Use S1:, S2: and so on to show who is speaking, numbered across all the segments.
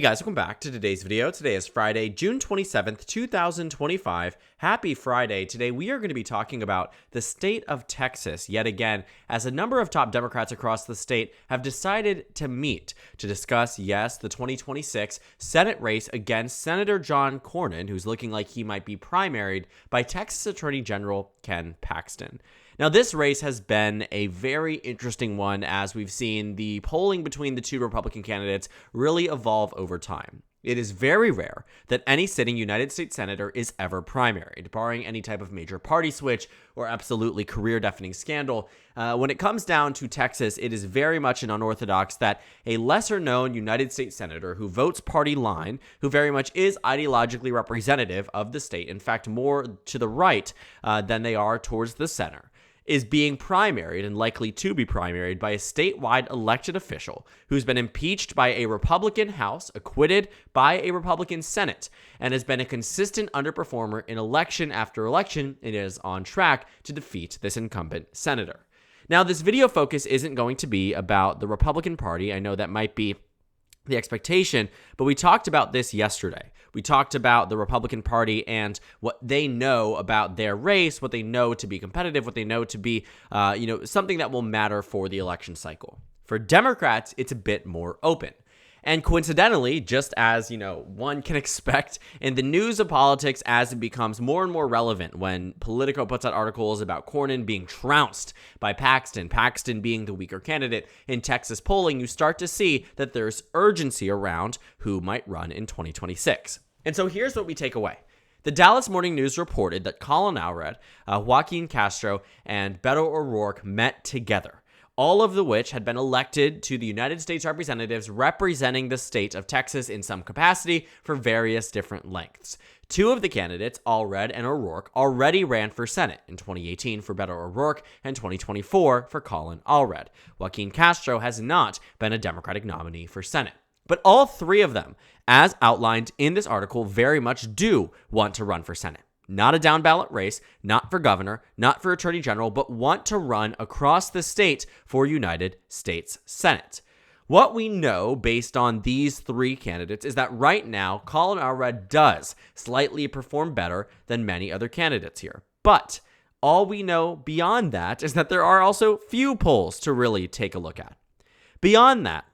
S1: Hey guys, welcome back to today's video. Today is Friday, June 27th, 2025. Happy Friday. Today we are going to be talking about the state of Texas yet again, as a number of top Democrats across the state have decided to meet to discuss, yes, the 2026 Senate race against Senator John Cornyn, who's looking like he might be primaried by Texas Attorney General Ken Paxton. Now, this race has been a very interesting one as we've seen the polling between the two Republican candidates really evolve over time. It is very rare that any sitting United States Senator is ever primaried, barring any type of major party switch or absolutely career-defining scandal. When it comes down to Texas, it is very much an unorthodox that a lesser-known United States Senator who votes party line, who very much is ideologically representative of the state, in fact, more to the right than they are towards the center, is being primaried and likely to be primaried by a statewide elected official who's been impeached by a Republican House, acquitted by a Republican Senate, and has been a consistent underperformer in election after election and is on track to defeat this incumbent senator. Now, this video focus isn't going to be about the Republican Party. I know that might be the expectation, but we talked about this yesterday. We talked about the Republican Party and what they know about their race, what they know to be competitive, what they know to be, something that will matter for the election cycle. For Democrats, it's a bit more open. And coincidentally, just as, one can expect in the news of politics as it becomes more and more relevant when Politico puts out articles about Cornyn being trounced by Paxton being the weaker candidate in Texas polling, you start to see that there's urgency around who might run in 2026. And so here's what we take away. The Dallas Morning News reported that Colin Allred, Joaquin Castro, and Beto O'Rourke met together, all of which had been elected to the United States representatives representing the state of Texas in some capacity for various different lengths. Two of the candidates, Allred and O'Rourke, already ran for Senate in 2018 for Beto O'Rourke and 2024 for Colin Allred. Joaquin Castro has not been a Democratic nominee for Senate. But all three of them, as outlined in this article, very much do want to run for Senate. Not a down ballot race, not for governor, not for attorney general, but want to run across the state for United States Senate. What we know based on these three candidates is that right now, Colin Allred does slightly perform better than many other candidates here. But all we know beyond that is that there are also few polls to really take a look at. Beyond that,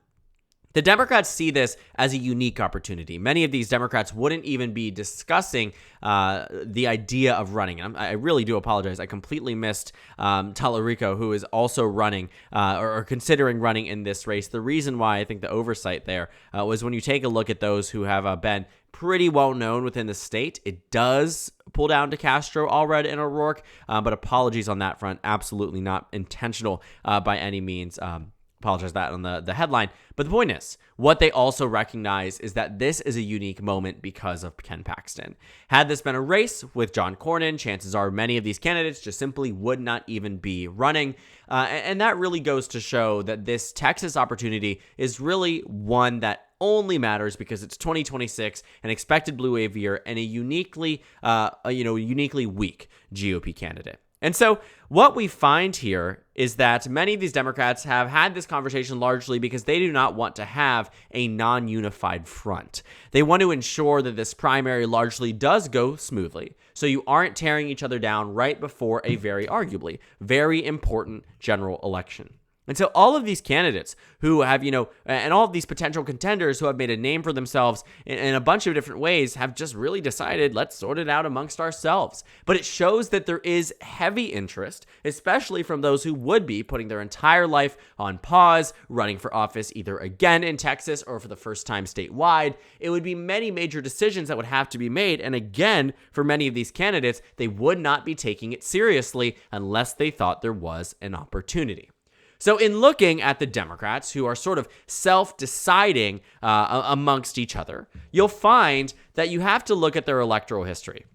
S1: the Democrats see this as a unique opportunity. Many of these Democrats wouldn't even be discussing the idea of running. And I really do apologize. I completely missed Tallarico, who is also running or considering running in this race. The reason why I think the oversight there was when you take a look at those who have been pretty well known within the state, it does pull down to Castro, Allred, and O'Rourke. But apologies on that front. Absolutely not intentional by any means. Apologize that on the headline. But the point is, what they also recognize is that this is a unique moment because of Ken Paxton. Had this been a race with John Cornyn, chances are many of these candidates just simply would not even be running. And that really goes to show that this Texas opportunity is really one that only matters because it's 2026, an expected blue wave year, and a uniquely weak GOP candidate. And so what we find here is that many of these Democrats have had this conversation largely because they do not want to have a non-unified front. They want to ensure that this primary largely does go smoothly, so you aren't tearing each other down right before a arguably very important general election. And so all of these candidates who have, and all of these potential contenders who have made a name for themselves in a bunch of different ways have just really decided, let's sort it out amongst ourselves. But it shows that there is heavy interest, especially from those who would be putting their entire life on pause, running for office either again in Texas or for the first time statewide. It would be many major decisions that would have to be made. And again, for many of these candidates, they would not be taking it seriously unless they thought there was an opportunity. So in looking at the Democrats who are sort of self-deciding amongst each other, you'll find that you have to look at their electoral history.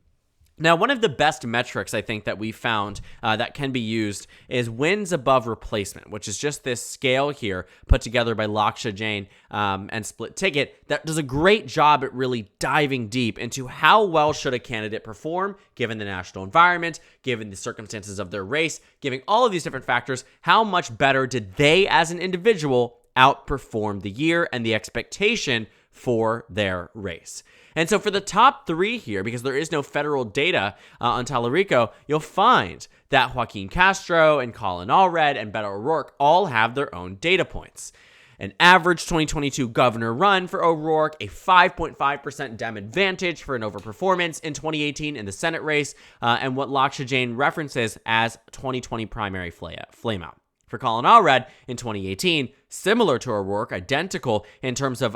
S1: Now, one of the best metrics I think that we found that can be used is wins above replacement, which is just this scale here put together by Laksha Jain and Split Ticket that does a great job at really diving deep into how well should a candidate perform given the national environment, given the circumstances of their race, giving all of these different factors. How much better did they as an individual outperform the year and the expectation for their race. And so for the top three here, because there is no federal data on Tallarico, you'll find that Joaquin Castro and Colin Allred and Beto O'Rourke all have their own data points. An average 2022 governor run for O'Rourke, a 5.5% Dem advantage for an overperformance in 2018 in the Senate race, and what Laksha Jain references as 2020 primary flameout. For Colin Allred in 2018, similar to O'Rourke, identical in terms of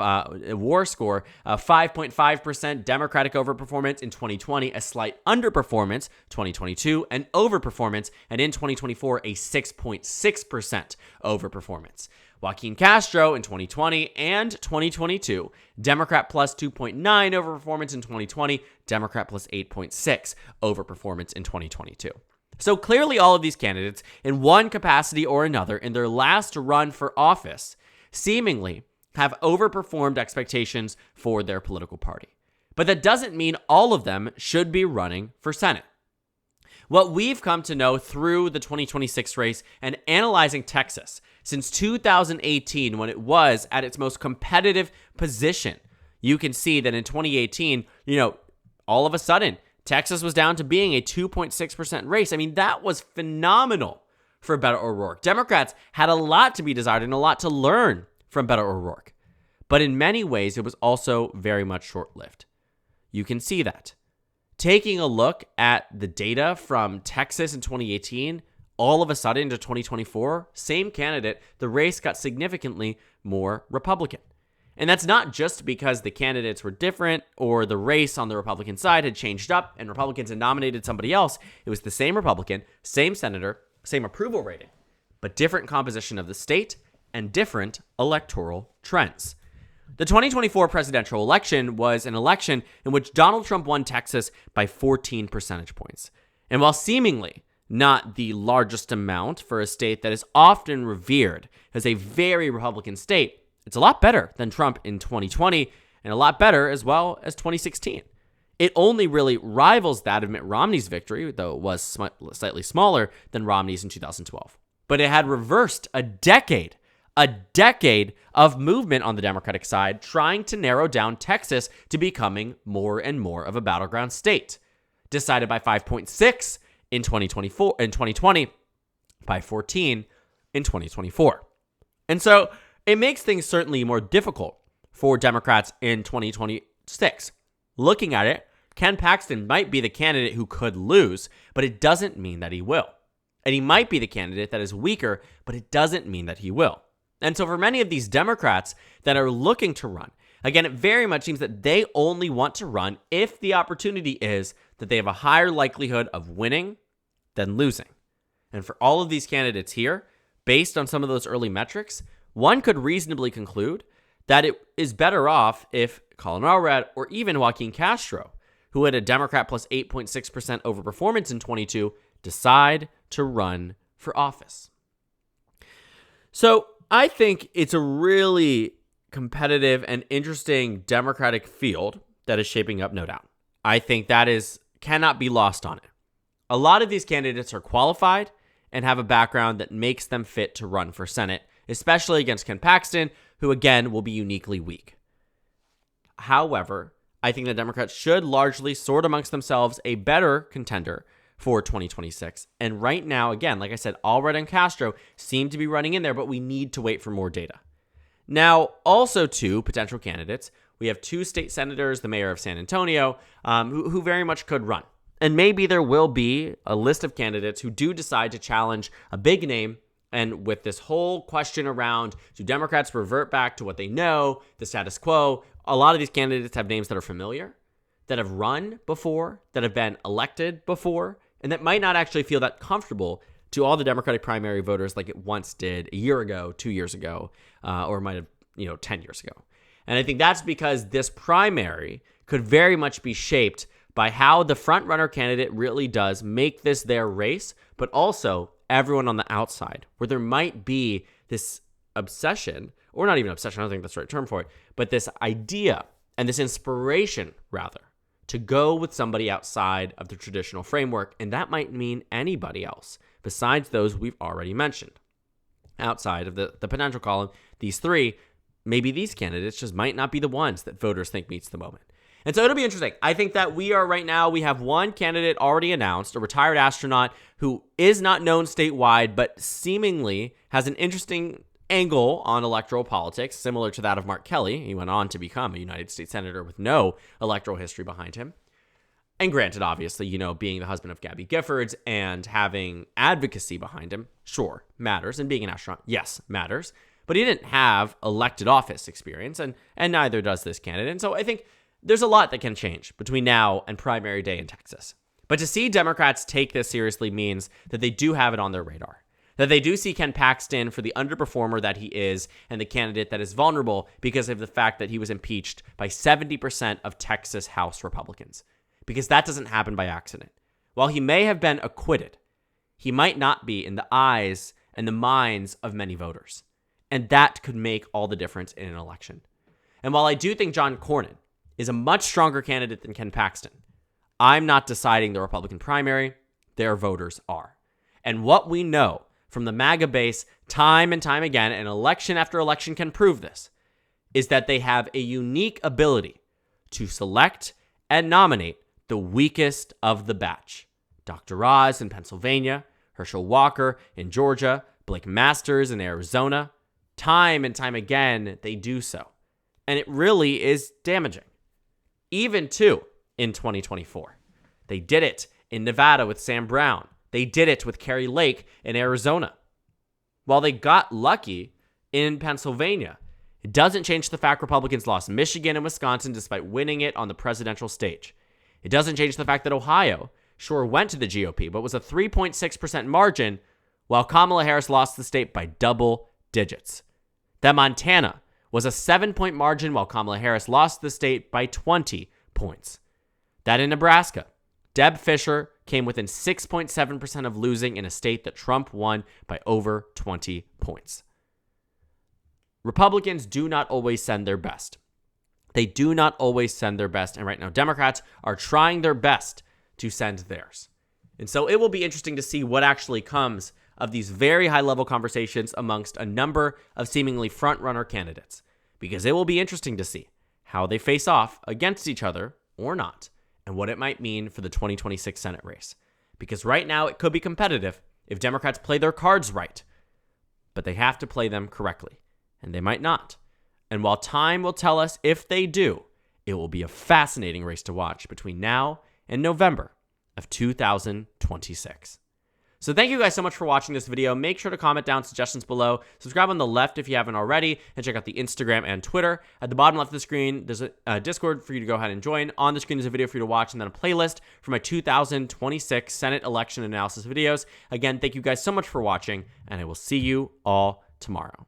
S1: war score, 5.5% Democratic overperformance in 2020, a slight underperformance 2022, an overperformance, and in 2024, a 6.6% overperformance. Joaquin Castro in 2020 and 2022, Democrat plus 2.9 overperformance in 2020, Democrat plus 8.6 overperformance in 2022. So clearly all of these candidates, in one capacity or another, in their last run for office, seemingly have overperformed expectations for their political party. But that doesn't mean all of them should be running for Senate. What we've come to know through the 2026 race and analyzing Texas since 2018, when it was at its most competitive position, you can see that in 2018, all of a sudden, Texas was down to being a 2.6% race. I mean, that was phenomenal for Beto O'Rourke. Democrats had a lot to be desired and a lot to learn from Beto O'Rourke. But in many ways, it was also very much short-lived. You can see that. Taking a look at the data from Texas in 2018, all of a sudden into 2024, same candidate, the race got significantly more Republican. And that's not just because the candidates were different or the race on the Republican side had changed up and Republicans had nominated somebody else. It was the same Republican, same senator, same approval rating, but different composition of the state and different electoral trends. The 2024 presidential election was an election in which Donald Trump won Texas by 14 percentage points. And while seemingly not the largest amount for a state that is often revered as a very Republican state, it's a lot better than Trump in 2020 and a lot better as well as 2016. It only really rivals that of Mitt Romney's victory, though it was slightly smaller than Romney's in 2012. But it had reversed a decade of movement on the Democratic side trying to narrow down Texas to becoming more and more of a battleground state. Decided by 5.6 in 2020, by 14 in 2024. And so it makes things certainly more difficult for Democrats in 2026. Looking at it, Ken Paxton might be the candidate who could lose, but it doesn't mean that he will. And he might be the candidate that is weaker, but it doesn't mean that he will. And so for many of these Democrats that are looking to run, again, it very much seems that they only want to run if the opportunity is that they have a higher likelihood of winning than losing. And for all of these candidates here, based on some of those early metrics, one could reasonably conclude that it is better off if Colin Allred or even Joaquin Castro, who had a Democrat plus 8.6% overperformance in 22, decide to run for office. So I think it's a really competitive and interesting Democratic field that is shaping up, no doubt. I think that cannot be lost on it. A lot of these candidates are qualified and have a background that makes them fit to run for Senate, especially against Ken Paxton, who again will be uniquely weak. However, I think the Democrats should largely sort amongst themselves a better contender for 2026. And right now, again, like I said, Allred and Castro seem to be running in there, but we need to wait for more data. Now, also two potential candidates. We have two state senators, the mayor of San Antonio, who very much could run. And maybe there will be a list of candidates who do decide to challenge a big name. And with this whole question around, do Democrats revert back to what they know, the status quo? A lot of these candidates have names that are familiar, that have run before, that have been elected before, and that might not actually feel that comfortable to all the Democratic primary voters like it once did a year ago, 2 years ago, or might have, 10 years ago. And I think that's because this primary could very much be shaped by how the front-runner candidate really does make this their race, but also everyone on the outside, where there might be this obsession, or not even obsession, I don't think that's the right term for it, but this idea and this inspiration, rather, to go with somebody outside of the traditional framework, and that might mean anybody else besides those we've already mentioned. Outside of the potential column, these three, maybe these candidates just might not be the ones that voters think meets the moment. And so it'll be interesting. I think that we have one candidate already announced, a retired astronaut who is not known statewide, but seemingly has an interesting angle on electoral politics, similar to that of Mark Kelly. He went on to become a United States Senator with no electoral history behind him. And granted, obviously, being the husband of Gabby Giffords and having advocacy behind him, sure, matters. And being an astronaut, yes, matters. But he didn't have elected office experience, and neither does this candidate. And so I think there's a lot that can change between now and primary day in Texas. But to see Democrats take this seriously means that they do have it on their radar, that they do see Ken Paxton for the underperformer that he is and the candidate that is vulnerable because of the fact that he was impeached by 70% of Texas House Republicans. Because that doesn't happen by accident. While he may have been acquitted, he might not be in the eyes and the minds of many voters. And that could make all the difference in an election. And while I do think John Cornyn is a much stronger candidate than Ken Paxton, I'm not deciding the Republican primary. Their voters are. And what we know from the MAGA base time and time again, and election after election can prove this, is that they have a unique ability to select and nominate the weakest of the batch. Dr. Oz in Pennsylvania, Herschel Walker in Georgia, Blake Masters in Arizona. Time and time again, they do so. And it really is damaging. Even too in 2024. They did it in Nevada with Sam Brown. They did it with Kari Lake in Arizona. While they got lucky in Pennsylvania, it doesn't change the fact Republicans lost Michigan and Wisconsin despite winning it on the presidential stage. It doesn't change the fact that Ohio sure went to the GOP, but was a 3.6% margin, while Kamala Harris lost the state by double digits. That Montana was a 7-point margin, while Kamala Harris lost the state by 20 points. That in Nebraska, Deb Fischer came within 6.7% of losing in a state that Trump won by over 20 points. Republicans do not always send their best. They do not always send their best, and right now Democrats are trying their best to send theirs. And so it will be interesting to see what actually comes of these very high-level conversations amongst a number of seemingly front-runner candidates, because it will be interesting to see how they face off against each other or not, and what it might mean for the 2026 Senate race. Because right now it could be competitive if Democrats play their cards right, but they have to play them correctly, and they might not. And while time will tell us if they do, it will be a fascinating race to watch between now and November of 2026. So thank you guys so much for watching this video. Make sure to comment down suggestions below. Subscribe on the left if you haven't already, and check out the Instagram and Twitter. At the bottom left of the screen, there's a Discord for you to go ahead and join. On the screen is a video for you to watch, and then a playlist for my 2026 Senate election analysis videos. Again, thank you guys so much for watching, and I will see you all tomorrow.